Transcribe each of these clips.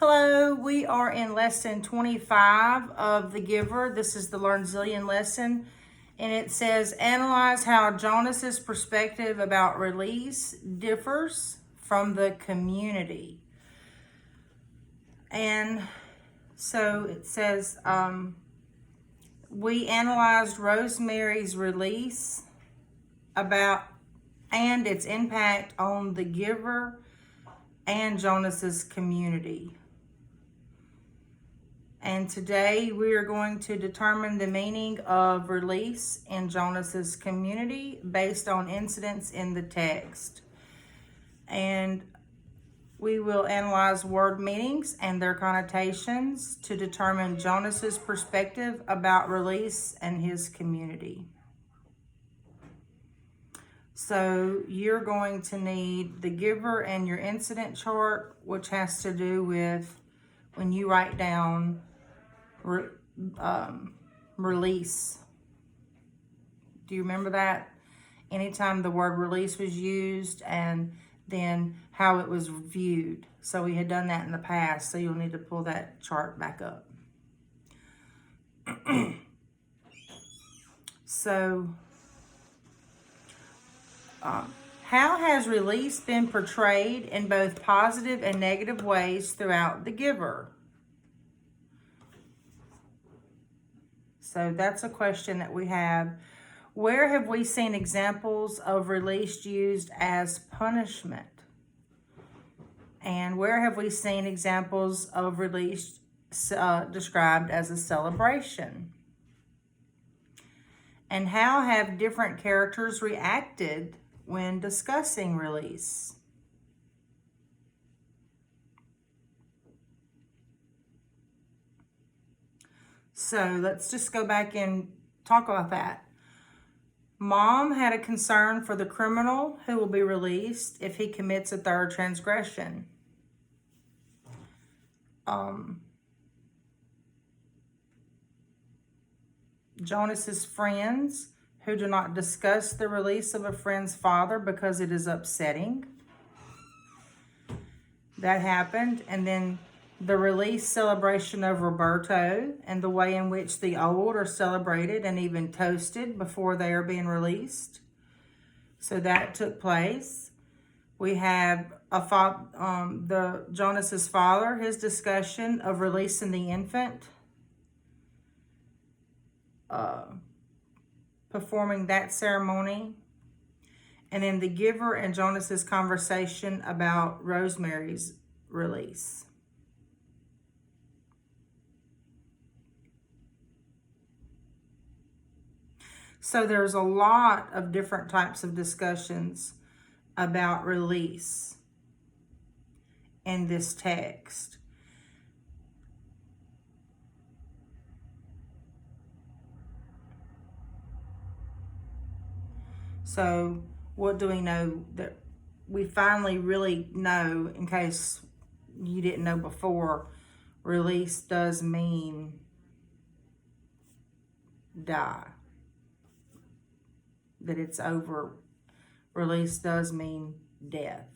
Hello, we are in lesson 25 of The Giver. This is the Learn Zillion lesson, and it says, analyze how Jonas's perspective about release differs from the community. And so it says, we analyzed Rosemary's release and its impact on The Giver and Jonas's community. And today we are going to determine the meaning of release in Jonas's community based on incidents in the text. And we will analyze word meanings and their connotations to determine Jonas's perspective about release and his community. So you're going to need the giver and your incident chart, which has to do with when you write down release. Do you remember that? Anytime the word release was used, and then how it was viewed. So we had done that in the past, so you'll need to pull that chart back up. So, how has release been portrayed in both positive and negative ways throughout The Giver? So that's a question that we have. Where have we seen examples of release used as punishment? And where have we seen examples of release described as a celebration? And how have different characters reacted when discussing release? So let's just go back and talk about that. Mom had a concern for the criminal who will be released if he commits a third transgression. Jonas's friends who do not discuss the release of a friend's father because it is upsetting. That happened. And then the release celebration of Roberto and the way in which the old are celebrated and even toasted before they are being released. So that took place. We have Jonas's father, his discussion of releasing the infant, performing that ceremony. And then the giver and Jonas's conversation about Rosemary's release. So there's a lot of different types of discussions about release in this text. So what do we know that we finally really know, in case you didn't know before? Release does mean die. That it's over. Release does mean death.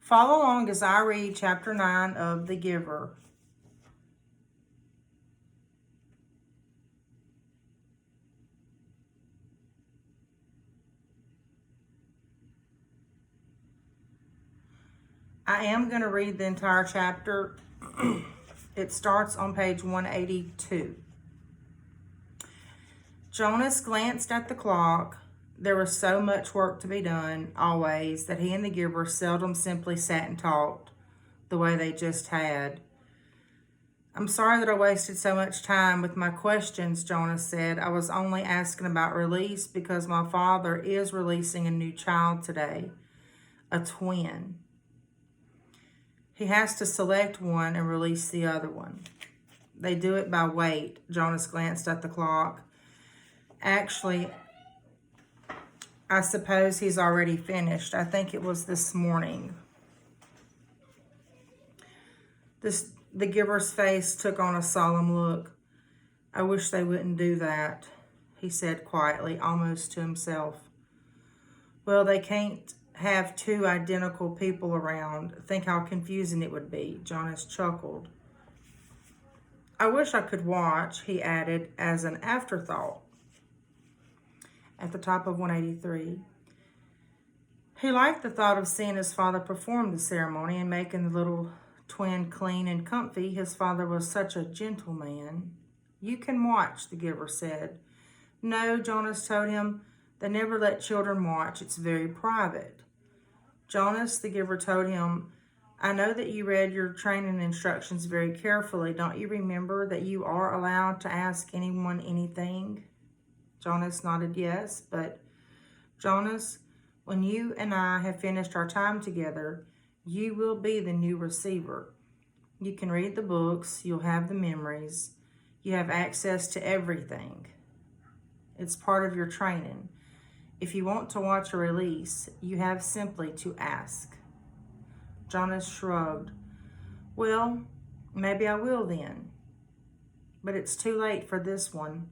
Follow along as I read chapter 9 of The Giver. I am going to read the entire chapter. It starts on page 182. Jonas glanced at the clock. There was so much work to be done, always, that he and the giver seldom simply sat and talked the way they just had. I'm sorry that I wasted so much time with my questions, Jonas said. I was only asking about release because my father is releasing a new child today, a twin. He has to select one and release the other one. They do it by weight. Jonas glanced at the clock. Actually, I suppose he's already finished. I think it was this morning. The giver's face took on a solemn look. I wish they wouldn't do that, he said quietly, almost to himself. Well, they can't have two identical people around. Think how confusing it would be. Jonas chuckled. I wish I could watch, he added as an afterthought. At the top of 183. He liked the thought of seeing his father perform the ceremony and making the little twin clean and comfy. His father was such a gentleman. You can watch, the giver said. No, Jonas told him, they never let children watch. It's very private. Jonas, the giver told him, I know that you read your training instructions very carefully. Don't you remember that you are allowed to ask anyone anything? Jonas nodded yes, but Jonas, when you and I have finished our time together, you will be the new receiver. You can read the books, you'll have the memories, you have access to everything. It's part of your training. If you want to watch a release, you have simply to ask. Jonas shrugged. Well, maybe I will then. But it's too late for this one.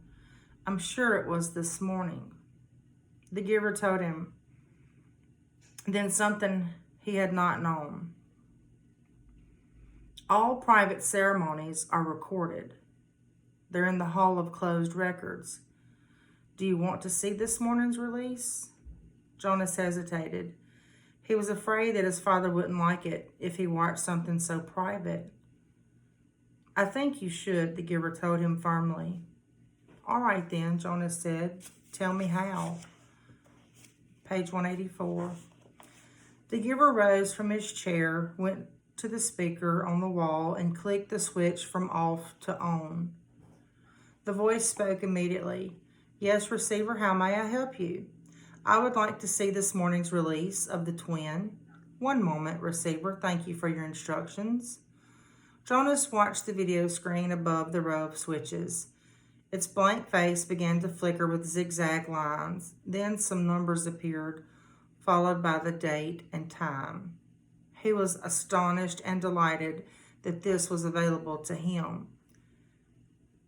I'm sure it was this morning. The giver told him then something he had not known. All private ceremonies are recorded. They're in the Hall of Closed Records. Do you want to see this morning's release? Jonas hesitated. He was afraid that his father wouldn't like it if he watched something so private. I think you should, the giver told him firmly. All right then, Jonas said. Tell me how. Page 184. The giver rose from his chair, went to the speaker on the wall, and clicked the switch from off to on. The voice spoke immediately. Yes, receiver, how may I help you? I would like to see this morning's release of the twin. One moment, receiver. Thank you for your instructions. Jonas watched the video screen above the row of switches. Its blank face began to flicker with zigzag lines. Then some numbers appeared, followed by the date and time. He was astonished and delighted that this was available to him,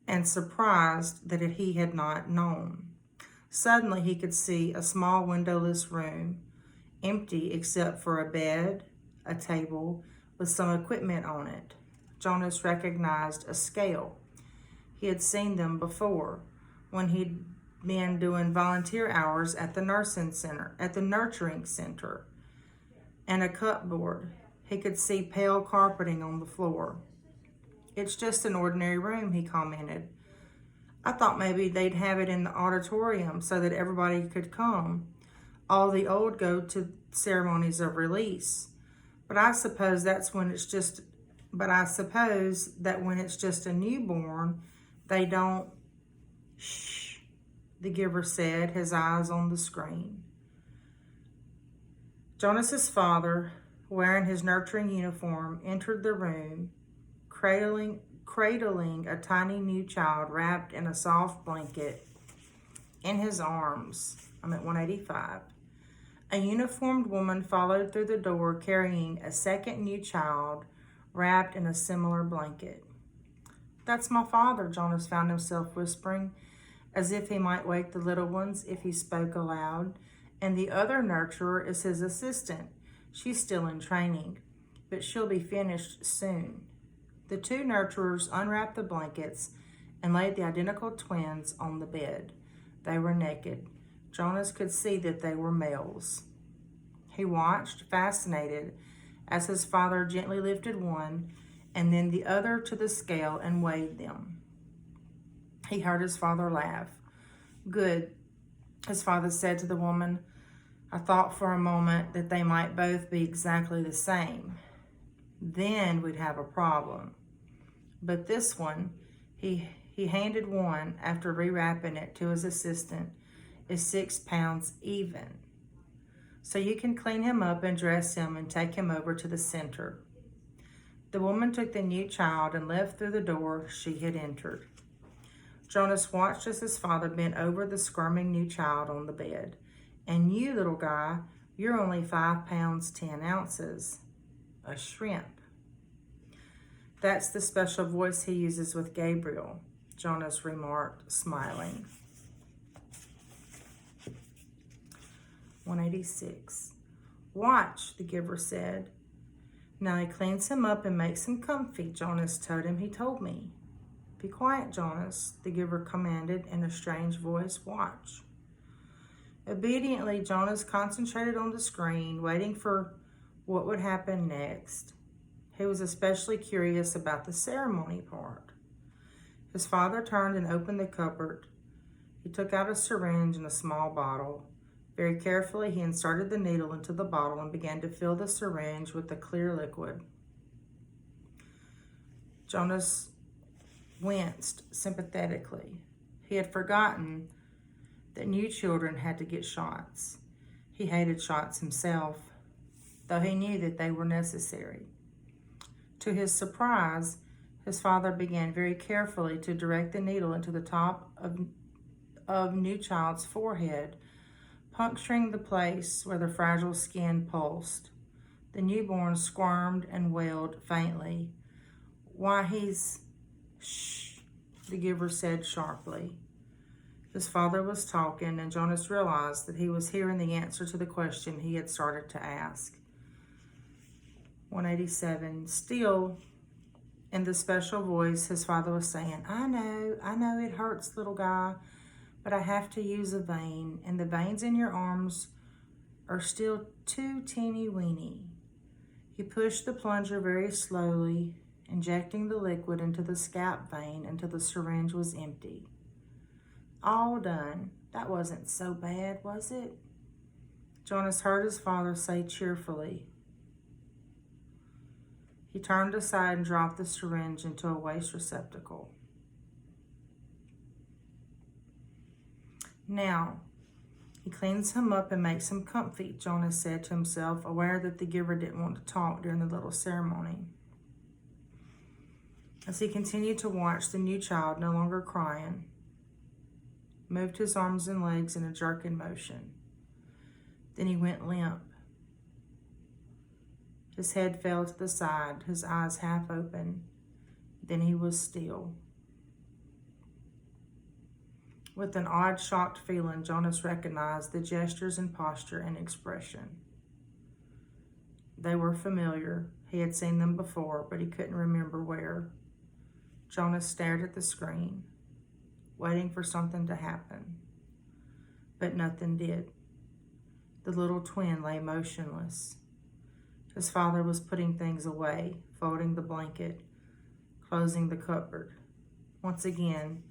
and surprised that he had not known. Suddenly he could see a small windowless room, empty except for a bed, a table with some equipment on it. Jonas recognized a scale. He had seen them before when he'd been doing volunteer hours at the nurturing center, and a cupboard. He could see pale carpeting on the floor. It's just an ordinary room, he commented. I thought maybe they'd have it in the auditorium so that everybody could come. All the old go to ceremonies of release. But I suppose that when it's just a newborn, they don't. Shh, the giver said, his eyes on the screen. Jonas's father, wearing his nurturing uniform, entered the room, cradling a tiny new child wrapped in a soft blanket in his arms. I'm at 185. A uniformed woman followed through the door carrying a second new child wrapped in a similar blanket. That's my father, Jonas found himself whispering, as if he might wake the little ones if he spoke aloud. And the other nurturer is his assistant. She's still in training, but she'll be finished soon. The two nurturers unwrapped the blankets and laid the identical twins on the bed. They were naked. Jonas could see that they were males. He watched, fascinated, as his father gently lifted one and then the other to the scale and weighed them. He heard his father laugh. Good, his father said to the woman. I thought for a moment that they might both be exactly the same. Then we'd have a problem. But this one, he handed one after rewrapping it to his assistant, is 6 pounds even. So you can clean him up and dress him and take him over to the center. The woman took the new child and left through the door she had entered. Jonas watched as his father bent over the squirming new child on the bed. And you, little guy, you're only 5 pounds 10 ounces. A shrimp. That's the special voice he uses with Gabriel, Jonas remarked, smiling. 186. Watch, the giver said. Now he cleans him up and makes him comfy, Jonas told him. He told me. Be quiet, Jonas, the giver commanded in a strange voice. Watch. Obediently, Jonas concentrated on the screen, waiting for what would happen next. He was especially curious about the ceremony part. His father turned and opened the cupboard. He took out a syringe and a small bottle. Very carefully, he inserted the needle into the bottle and began to fill the syringe with the clear liquid. Jonas winced sympathetically. He had forgotten that new children had to get shots. He hated shots himself, though he knew that they were necessary. To his surprise, his father began very carefully to direct the needle into the top of new child's forehead, puncturing the place where the fragile skin pulsed. The newborn squirmed and wailed faintly. Why, he's... Shh, the giver said sharply. His father was talking, and Jonas realized that he was hearing the answer to the question he had started to ask. 187. Still, in the special voice, his father was saying, I know it hurts, little guy, but I have to use a vein, and the veins in your arms are still too teeny-weeny. He pushed the plunger very slowly, injecting the liquid into the scalp vein until the syringe was empty. All done. That wasn't so bad, was it? Jonas heard his father say cheerfully. He turned aside and dropped the syringe into a waste receptacle. Now, he cleans him up and makes him comfy, Jonas said to himself, aware that the giver didn't want to talk during the little ceremony. As he continued to watch the new child, no longer crying, moved his arms and legs in a jerking motion. Then he went limp. His head fell to the side, his eyes half open. Then he was still. With an odd, shocked feeling, Jonas recognized the gestures and posture and expression. They were familiar. He had seen them before, but he couldn't remember where. Jonas stared at the screen, waiting for something to happen. But nothing did. The little twin lay motionless. His father was putting things away, folding the blanket, closing the cupboard. Once again,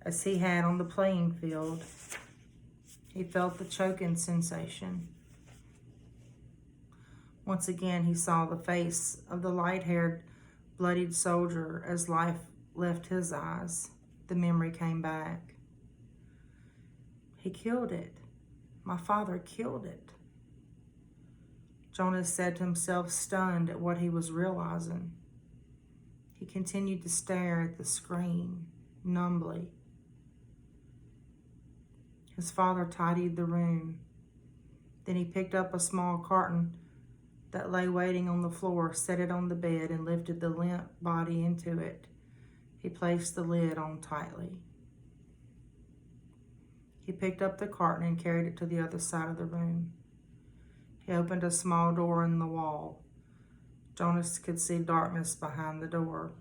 as he had on the playing field, he felt the choking sensation. Once again, he saw the face of the light-haired, bloodied soldier as life left his eyes. The memory came back. He killed it. My father killed it. Jonas said to himself, stunned at what he was realizing. He continued to stare at the screen, numbly. His father tidied the room. Then he picked up a small carton that lay waiting on the floor, set it on the bed, and lifted the limp body into it. He placed the lid on tightly. He picked up the carton and carried it to the other side of the room. He opened a small door in the wall. Jonas could see darkness behind the door.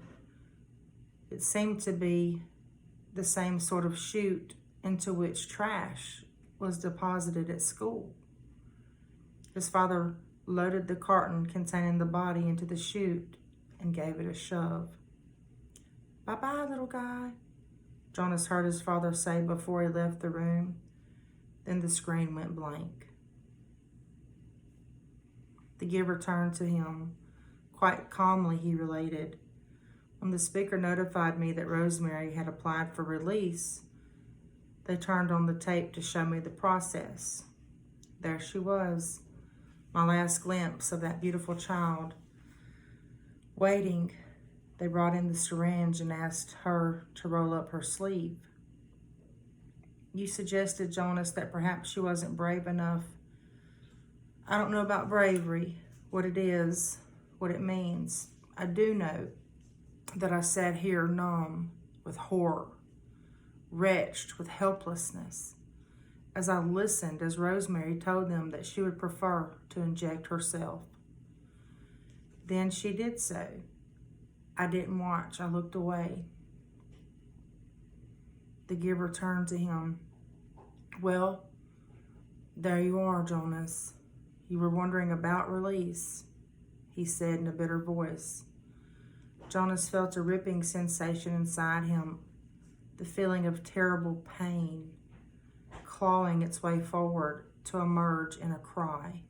It seemed to be the same sort of chute into which trash was deposited at school. His father loaded the carton containing the body into the chute and gave it a shove. Bye-bye, little guy, Jonas heard his father say before he left the room. Then the screen went blank. The giver turned to him. Quite calmly, he related, when the speaker notified me that Rosemary had applied for release, they turned on the tape to show me the process. There she was, my last glimpse of that beautiful child. Waiting, they brought in the syringe and asked her to roll up her sleeve. You suggested, Jonas, that perhaps she wasn't brave enough. I don't know about bravery, what it is, what it means. I do know that I sat here numb with horror, wretched with helplessness, as I listened as Rosemary told them that she would prefer to inject herself. Then she did so. I didn't watch. I looked away. The giver turned to him. "Well, there you are, Jonas. You were wondering about release," he said in a bitter voice. Jonas felt a ripping sensation inside him, the feeling of terrible pain, clawing its way forward to emerge in a cry.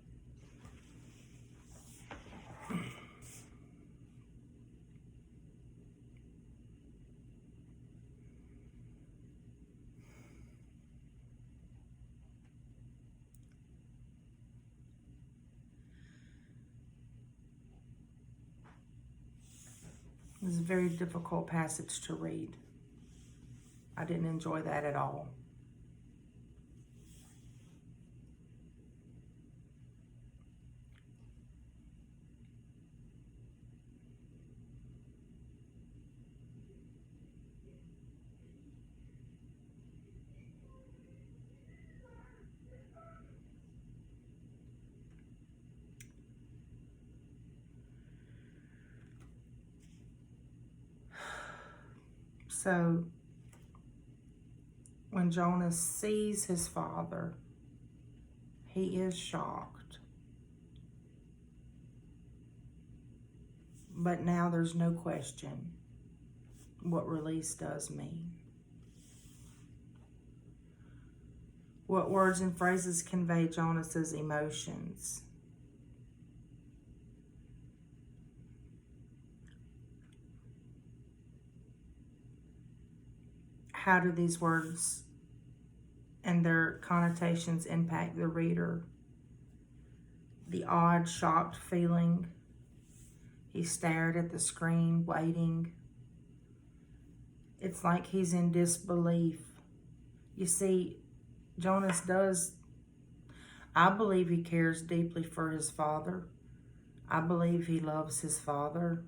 It was a very difficult passage to read. I didn't enjoy that at all. So, when Jonas sees his father, he is shocked. But now there's no question what release does mean. What words and phrases convey Jonas's emotions? How do these words and their connotations impact the reader? The odd, shocked feeling. He stared at the screen, waiting. It's like he's in disbelief. You see, Jonas does, I believe he cares deeply for his father. I believe he loves his father.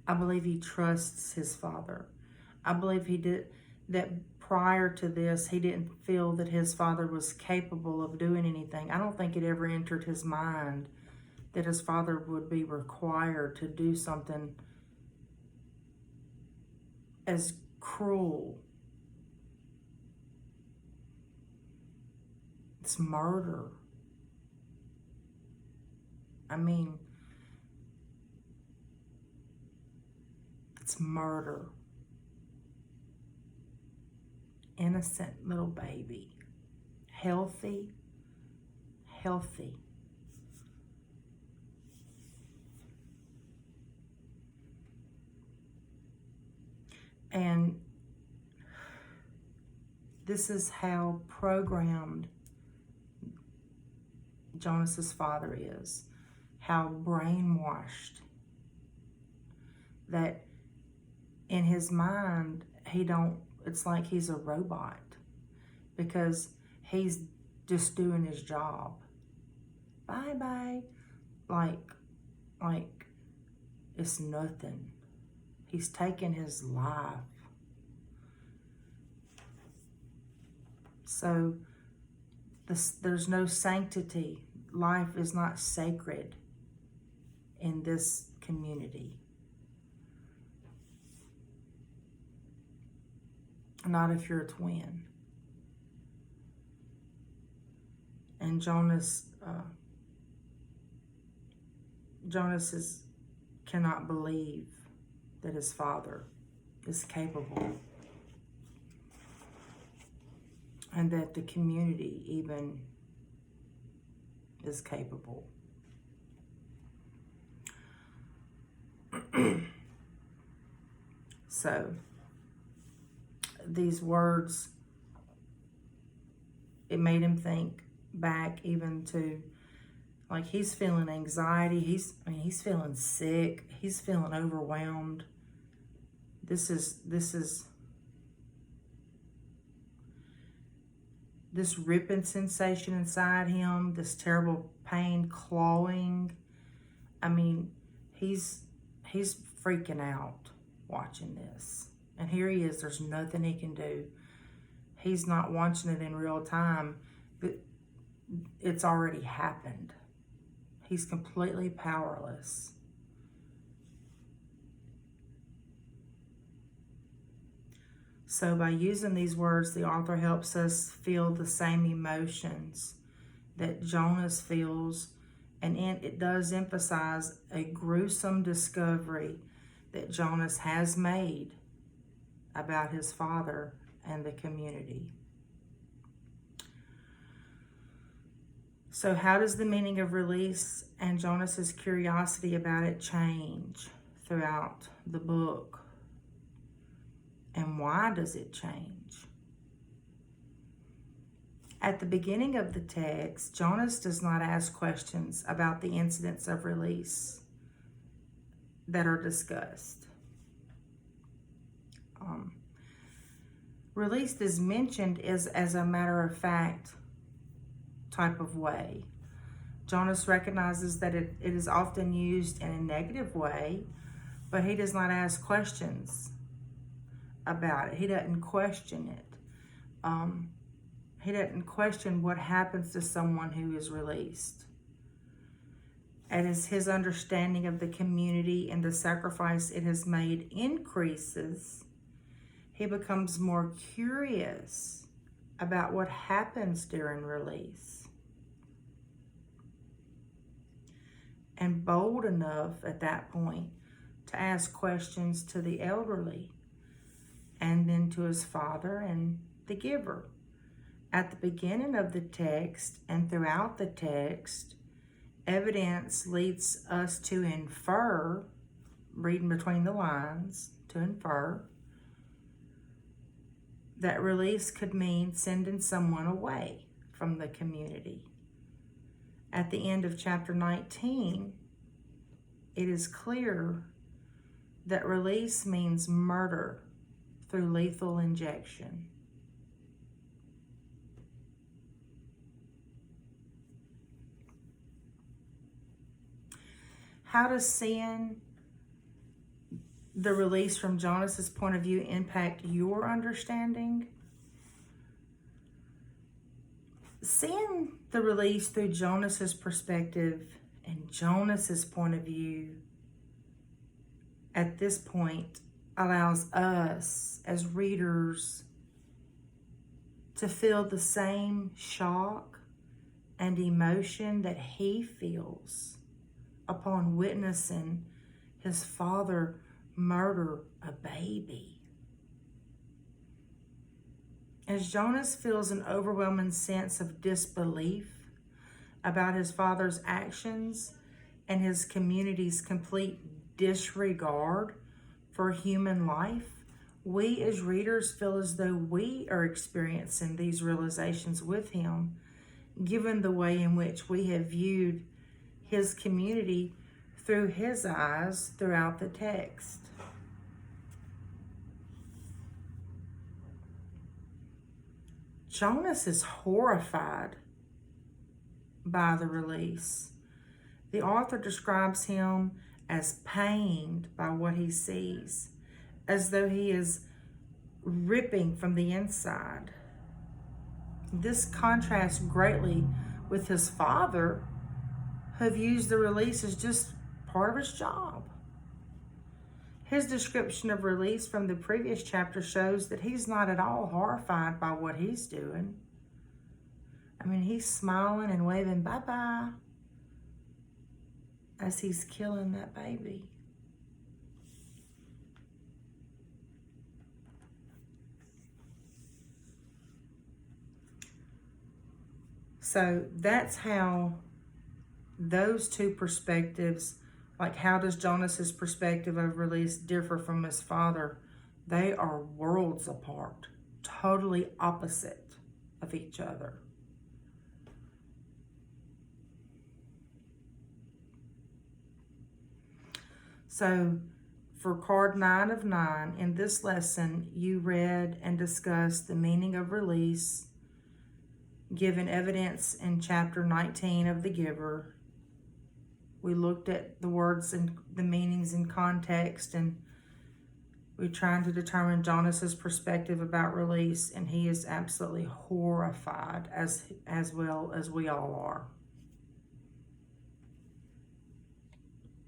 I believe he trusts his father. I believe he did that prior to this, he didn't feel that his father was capable of doing anything. I don't think it ever entered his mind that his father would be required to do something as cruel. It's murder. I mean, it's murder. Innocent little baby. Healthy. And this is how programmed Jonas's father is. How brainwashed. That in his mind, it's like he's a robot. Because he's just doing his job. Bye-bye. Like it's nothing. He's taken his life. So there's no sanctity. Life is not sacred in this community. Not if you're a twin. And Jonas cannot believe that his father is capable, and that the community even is capable. So these words, it made him think back even to, like, he's feeling anxiety. He's feeling sick. He's feeling overwhelmed. This ripping sensation inside him, this terrible pain, clawing. I mean, he's freaking out watching this. And here he is, there's nothing he can do. He's not watching it in real time. but it's already happened. He's completely powerless. So by using these words, the author helps us feel the same emotions that Jonas feels, and it does emphasize a gruesome discovery that Jonas has made about his father and the community. So how does the meaning of release and Jonas's curiosity about it change throughout the book? And why does it change? At the beginning of the text, Jonas does not ask questions about the incidents of release that are discussed. Released is mentioned as a matter of fact type of way. Jonas recognizes that it is often used in a negative way, but he does not ask questions about it. He doesn't question it. He doesn't question what happens to someone who is released. And as his understanding of the community and the sacrifice it has made increases, he becomes more curious about what happens during release. And bold enough at that point to ask questions to the elderly, and then to his father and the giver. At the beginning of the text and throughout the text, evidence leads us to infer, reading between the lines, to infer that release could mean sending someone away from the community. At the end of chapter 19, it is clear that release means murder through lethal injection. How does seeing the release from Jonas's point of view impact your understanding? Seeing the release through Jonas's perspective and Jonas's point of view at this point allows us as readers to feel the same shock and emotion that he feels upon witnessing his father murder a baby. As Jonas feels an overwhelming sense of disbelief about his father's actions and his community's complete disregard for human life, we as readers feel as though we are experiencing these realizations with him, given the way in which we have viewed his community through his eyes throughout the text. Jonas is horrified by the release. The author describes him as pained by what he sees, as though he is ripping from the inside. This contrasts greatly with his father, who views the release as just part of his job. His description of release from the previous chapter shows that he's not at all horrified by what he's doing. I mean, he's smiling and waving bye-bye as he's killing that baby. So that's how those two perspectives, like how does Jonas's perspective of release differ from his father? They are worlds apart, totally opposite of each other. So for card 9 of 9, in this lesson, you read and discussed the meaning of release, given evidence in chapter 19 of The Giver. We looked at the words and the meanings in context and We're trying to determine Jonas's perspective about release, and he is absolutely horrified, as well as we all are.